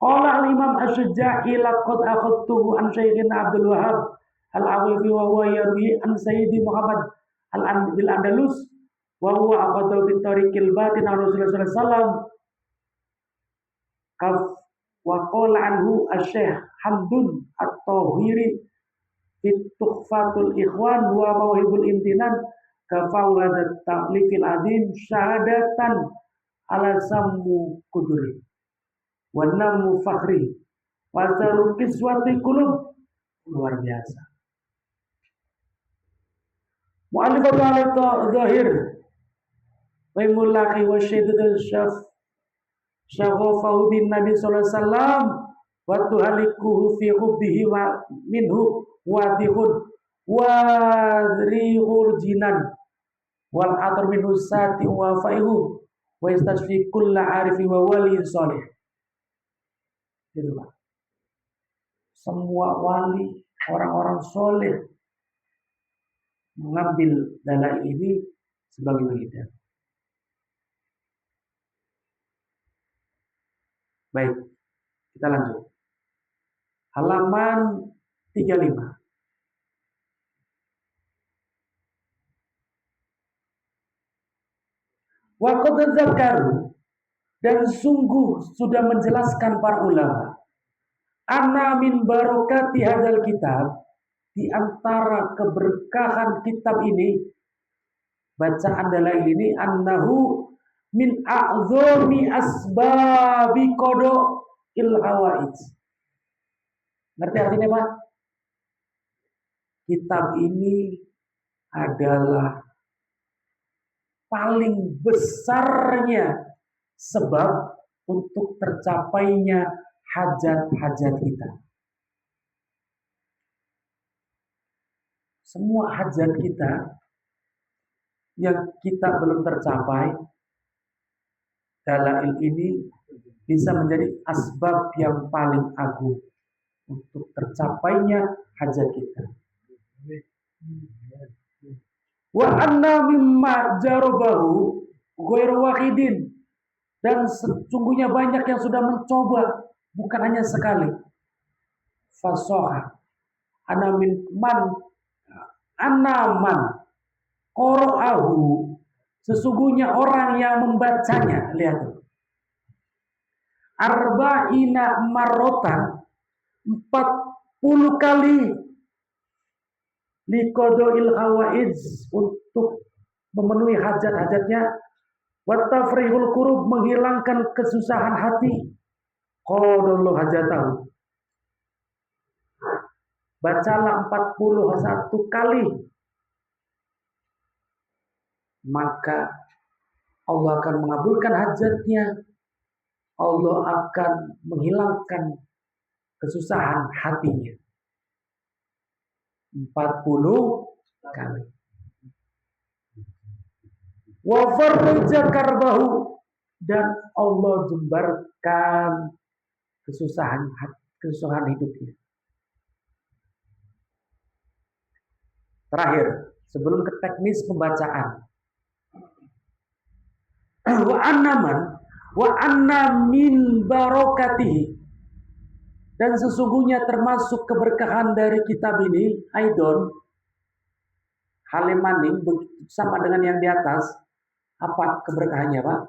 Qala al-Imam Asy-Syuja'i laqad akhadtuhu an Syekhina Abdul Wahhab Al-Awifi wa huwa yarwi an Sayyidi Muhammad Al-Bil Andalus wa huwa aqadahu bi tariqil batin Rasulullah sallallahu alaihi wasallam kaf wa qala anhu Asy-Syaikh Hamdun At-Tahiri fi Tuhfatul Ikhwan wa Mawhibul Imtinan kafawadat ta'lifil adim syahadatan ala sammu qudri wa namu fakhri wa zaru kiswati qulub. Luar biasa. Mu'allifatu al-Zahir wa mulaqi wa syaidul syafahu bin Nabi sallallahu alaihi wasallam wa tuhalikuhu fi hubbihi wa minhu wadihun wa rihul jinan wal atar minhu sati wa faihu wa istashfi kulla arifi wa wali salih. Gitu Pak. Semua wali, orang-orang soleh mengambil dalail ini sebagai wiridan. Baik, kita lanjut. Halaman 35. Wa qad dzakaru, dan sungguh sudah menjelaskan para ulama, anna min barokati hadzal kitab, di antara keberkahan kitab ini, bacaan dalail ini, annahu min a'zami asbabi qada il hawaij. Ngerti artinya Pak? Kitab ini adalah paling besarnya sebab untuk tercapainya hajat-hajat kita. Semua hajat kita yang kita belum tercapai, dalail ini bisa menjadi asbab yang paling agung untuk tercapainya hajat kita. Wa anna mimma jarabahu ghairu wahidin, dan sesungguhnya banyak yang sudah mencoba bukan hanya sekali. Fasoha anamin man anaman qoro'ahu, sesungguhnya orang yang membacanya, lihat, arba'ina marrotan, 40 kali, liqodoil hawaij, untuk memenuhi hajat-hajatnya, watafrihul kurub, menghilangkan kesusahan hati, qodollahu hajatahu, bacalah 41 kali, maka Allah akan mengabulkan hajatnya, Allah akan menghilangkan kesusahan hatinya. 40 kali. Wa farraja karbahu, dan Allah jembarkan kesusahan hidupnya. Terakhir, sebelum ke teknis pembacaan. Wa anna min barokatihi, dan sesungguhnya termasuk keberkahan dari kitab ini, aidon, halimaning, sama dengan yang di atas. Apa keberkahannya, Pak?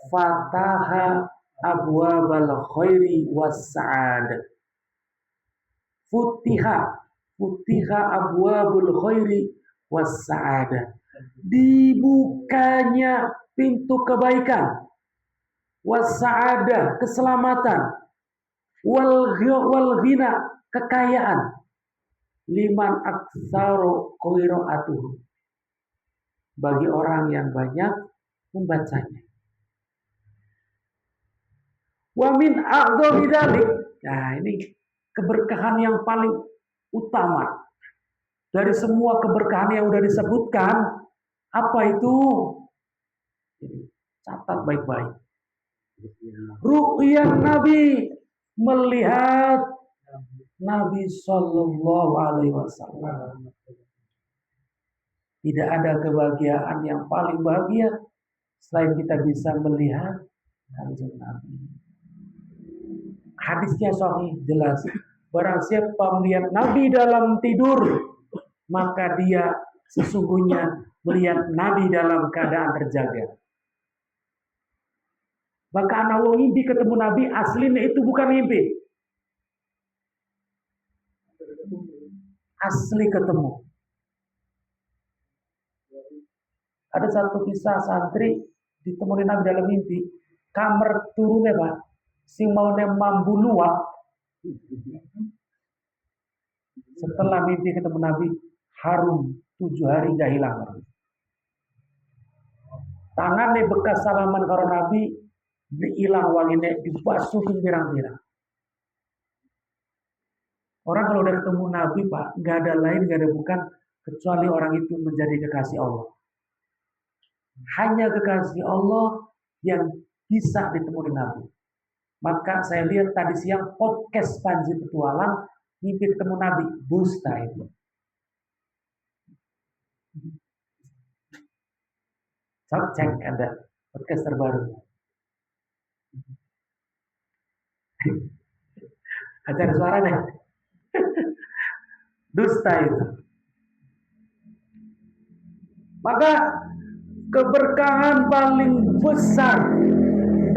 Fataha abwabal khairi was-sa'ad. Futiha abwabul khairi was-sa'ad. Dibukanya pintu kebaikan, was-sa'adah, keselamatan, wal ghina, kekayaan, liman aktsaru qiraatuhu, bagi orang yang banyak membacanya. Wa min a'dhami dzalik, nah ini keberkahan yang paling utama dari semua keberkahan yang sudah disebutkan. Apa itu? Catat baik-baik. Ru'yan Nabi, melihat Nabi Sallallahu Alaihi Wasallam. Tidak ada kebahagiaan yang paling bahagia selain kita bisa melihat Kanjeng Nabi. Hadisnya sahih, jelas. Barang siapa melihat Nabi dalam tidur, maka dia sesungguhnya melihat Nabi dalam keadaan terjaga. Maka anak mimpi ketemu Nabi, aslinya itu bukan mimpi. Asli ketemu. Ada satu kisah santri ditemui Nabi dalam mimpi. Kamar turunnya, Pak, sing mau mambu luak. Setelah mimpi ketemu Nabi, harum 7 hari gak hilang. Tangannya bekas salaman karo Nabi, hilang wanginya, dibasuhin pirang-pirang. Orang kalau udah ketemu Nabi, Pak, gak ada lain, gak ada bukan, kecuali orang itu menjadi kekasih Allah. Hanya kekasih Allah yang bisa ditemui Nabi. Maka saya lihat tadi siang podcast Panji Petualang, mimpi ketemu Nabi, dusta itu. Cek ada podcast terbaru. Acara suaranya. Dusta itu. Maka keberkahan paling besar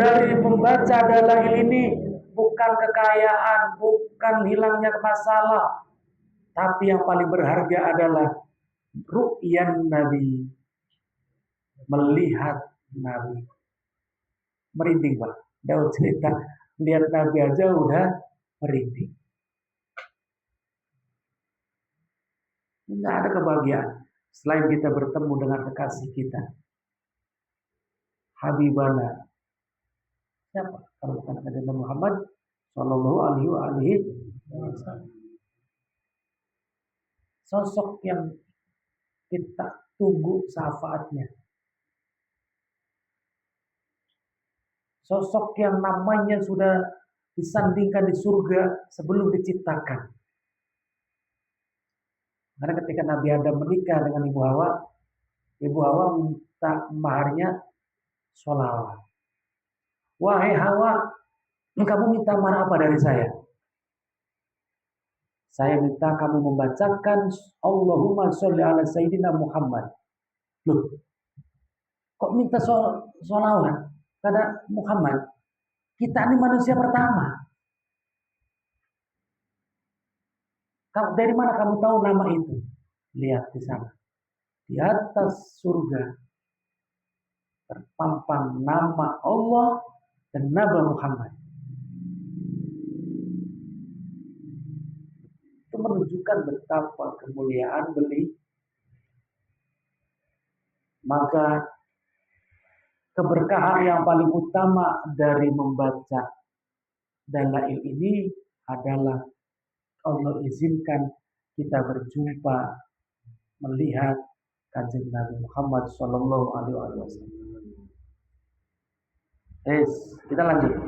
dari membaca Dalail ini bukan kekayaan, bukan hilangnya masalah, tapi yang paling berharga adalah ru'yan Nabi, melihat Nabi. Merinding, Pak. Daud cerita, lihat Nabi aja udah merinding. Enggak ada kebahagiaan selain kita bertemu dengan kekasih kita. Habibana. Siapa? Kalau bukan Nabi Muhammad Sallallahu Alaihi Wasallam. Sosok yang kita tunggu syafaatnya. Sosok yang namanya sudah disandingkan di surga sebelum diciptakan. Karena ketika Nabi Adam menikah dengan Ibu Hawa minta maharnya sholawat. Wahai Hawa, Kamu minta mana apa dari saya? Saya minta kamu membacakan Allahumma sholli ala Sayyidina Muhammad. Loh, kok minta sholawat pada Muhammad? Kita ini manusia pertama. Dari mana kamu tahu nama itu? Lihat di sana. Di atas surga terpampang nama Allah dan Nabi Muhammad. Itu menunjukkan betapa kemuliaan beliau. Maka keberkahan yang paling utama dari membaca dalail ini adalah Allah izinkan kita berjumpa melihat kanjeng Nabi Muhammad Sallallahu Alaihi Wasallam. Kita lanjut.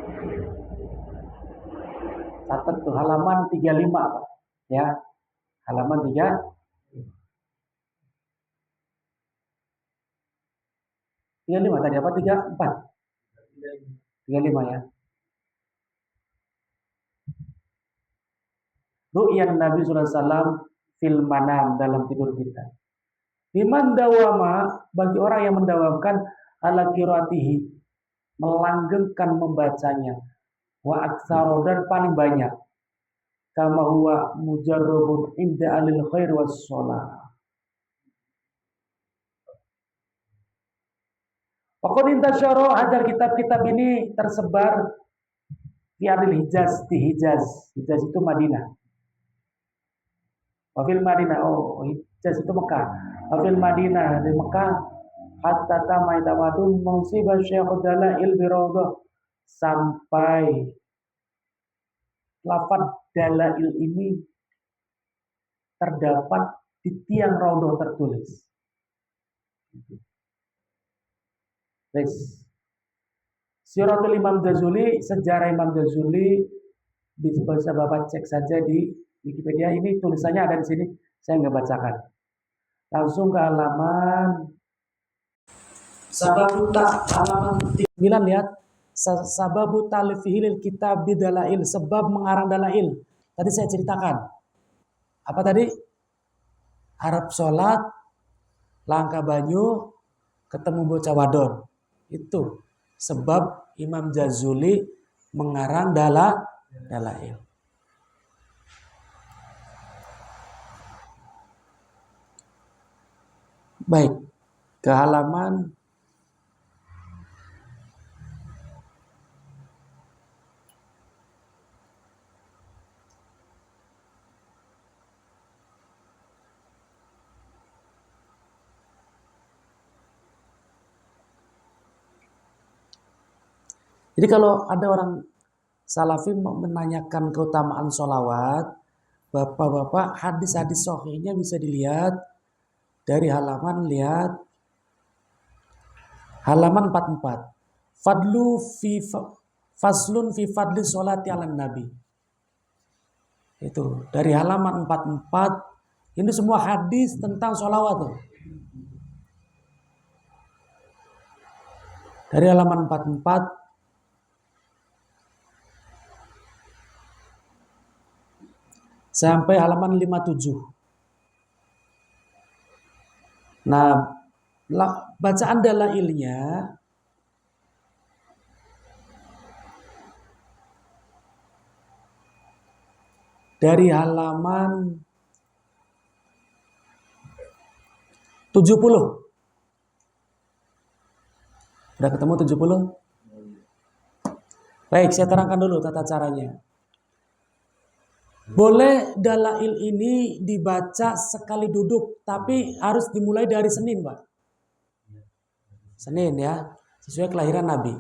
Catat tuh halaman 35, Pak. Ya, halaman 35 tadi apa? 34? 35 ya. Ru'yan Nabi sallallahu alaihi wasallam fil manam, dalam tidur kita. Liman dawama, bagi orang yang mendawamkan ala qiraatihi, melanggengkan membacanya, wa aktsaro, dan paling banyak, kama huwa mujarrabun inda alil khair was shalah. Pokoknya intasyara, agar kitab-kitab ini tersebar di ardil Hijaz, di Hijaz. Hijaz itu Madinah. Wafil Madinah, Hijaz itu Mekah. Wafil Madinah, di Mekah, hatta tamai tamadun musibah syekh dalail birawdah, sampai lafaz dalail ini terdapat di tiang raudhah tertulis. Siratul Imam Jazuli, sejarah Imam Jazuli, bisa Bapak cek saja di Wikipedia. Ini tulisannya ada di sini, saya nggak bacakan. Langsung ke halaman halaman 9, lihat. Sababu talifihil kitab bidalail, sebab mengarang dalail. Tadi saya ceritakan. Apa tadi? Arab sholat, langkah banyu, ketemu bocah wadon. Itu sebab Imam Jazuli mengarang dalail. Baik, ke halaman jadi kalau ada orang Salafi menanyakan keutamaan sholawat, Bapak-bapak, hadis-hadis sahihnya bisa dilihat dari halaman, lihat halaman 44. Faslun fi fadli sholati ala nabi. Itu dari halaman 44. Ini semua hadis tentang sholawat tuh. Dari halaman 44 sampai halaman 57. Nah, bacaan dalailnya dari halaman 70. Udah ketemu 70? Baik, saya terangkan dulu tata caranya. Boleh dalail ini dibaca sekali duduk, tapi harus dimulai dari Senin, Pak. Senin ya, sesuai kelahiran Nabi.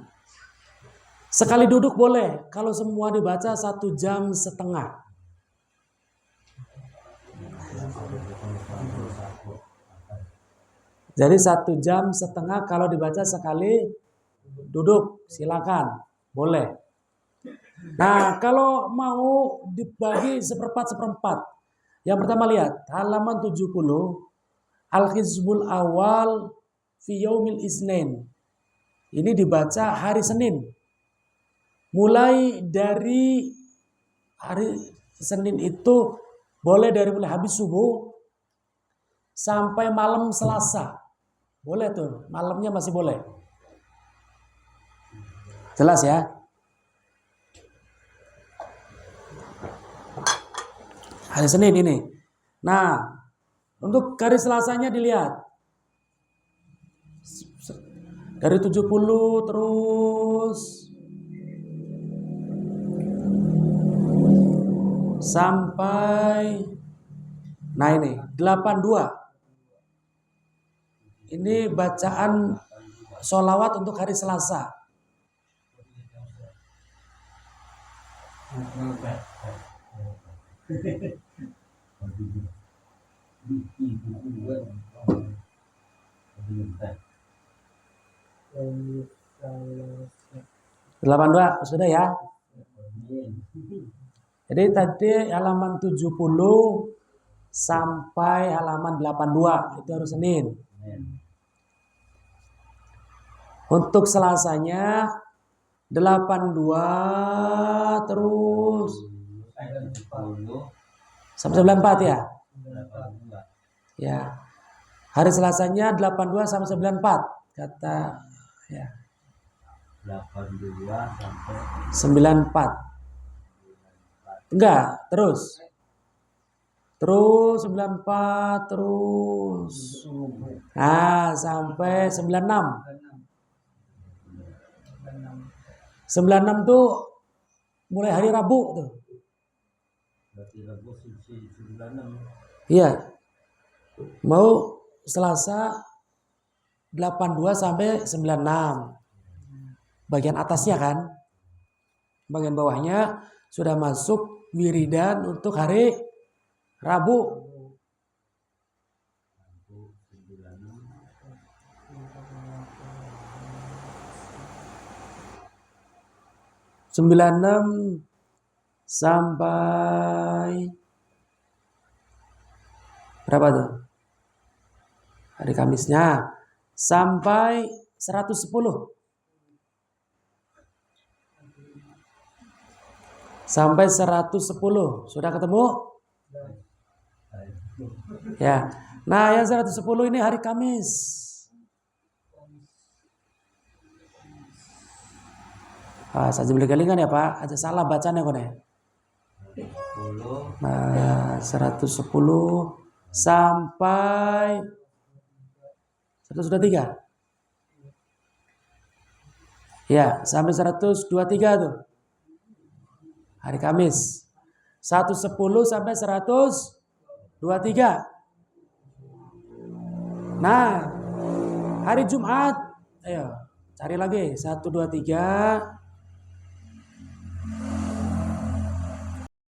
Sekali duduk boleh, kalau semua dibaca 1,5 jam. Jadi 1,5 jam kalau dibaca sekali duduk, silakan, boleh. Nah, kalau mau dibagi seperempat. Yang pertama lihat, halaman 70, Al-Hizbul Awal fi Yaumil Isnin. Ini dibaca hari Senin. mulai dari hari Senin itu boleh dari mulai habis subuh sampai malam Selasa. Boleh tuh, malamnya masih boleh. Jelas ya? Hari Senin ini. Nah, untuk hari Selasanya dilihat. Dari 70 terus sampai nah ini 82. Ini bacaan sholawat untuk hari Selasa. Delapan dua sudah ya. Jadi tadi halaman 70 sampai halaman 82 itu harus Senin. Untuk Selasanya 82 terus sampai 94 ya. Ya. Hari Selasanya 82 sampai 94 kata ya. 82 sampai 94. Enggak, terus 94 terus. Nah, sampai 96. 96 tuh mulai hari Rabu tuh. Iya. Mau Selasa 82 sampai 96. Bagian atasnya kan. Bagian bawahnya sudah masuk wiridan untuk hari Rabu. Sembilan enam sampai berapa tuh? Hari Kamisnya sampai 110. Sampai 110. Sudah ketemu? Ya. Nah, yang 110 ini hari Kamis. Saja beli kelingan ya Pak, aja salah bacanya kok deh. Nah, 110 sampai 123. Ya, sampai 123 tuh. Hari Kamis. 110 sampai 123. Nah, hari Jumat, ayo cari lagi 123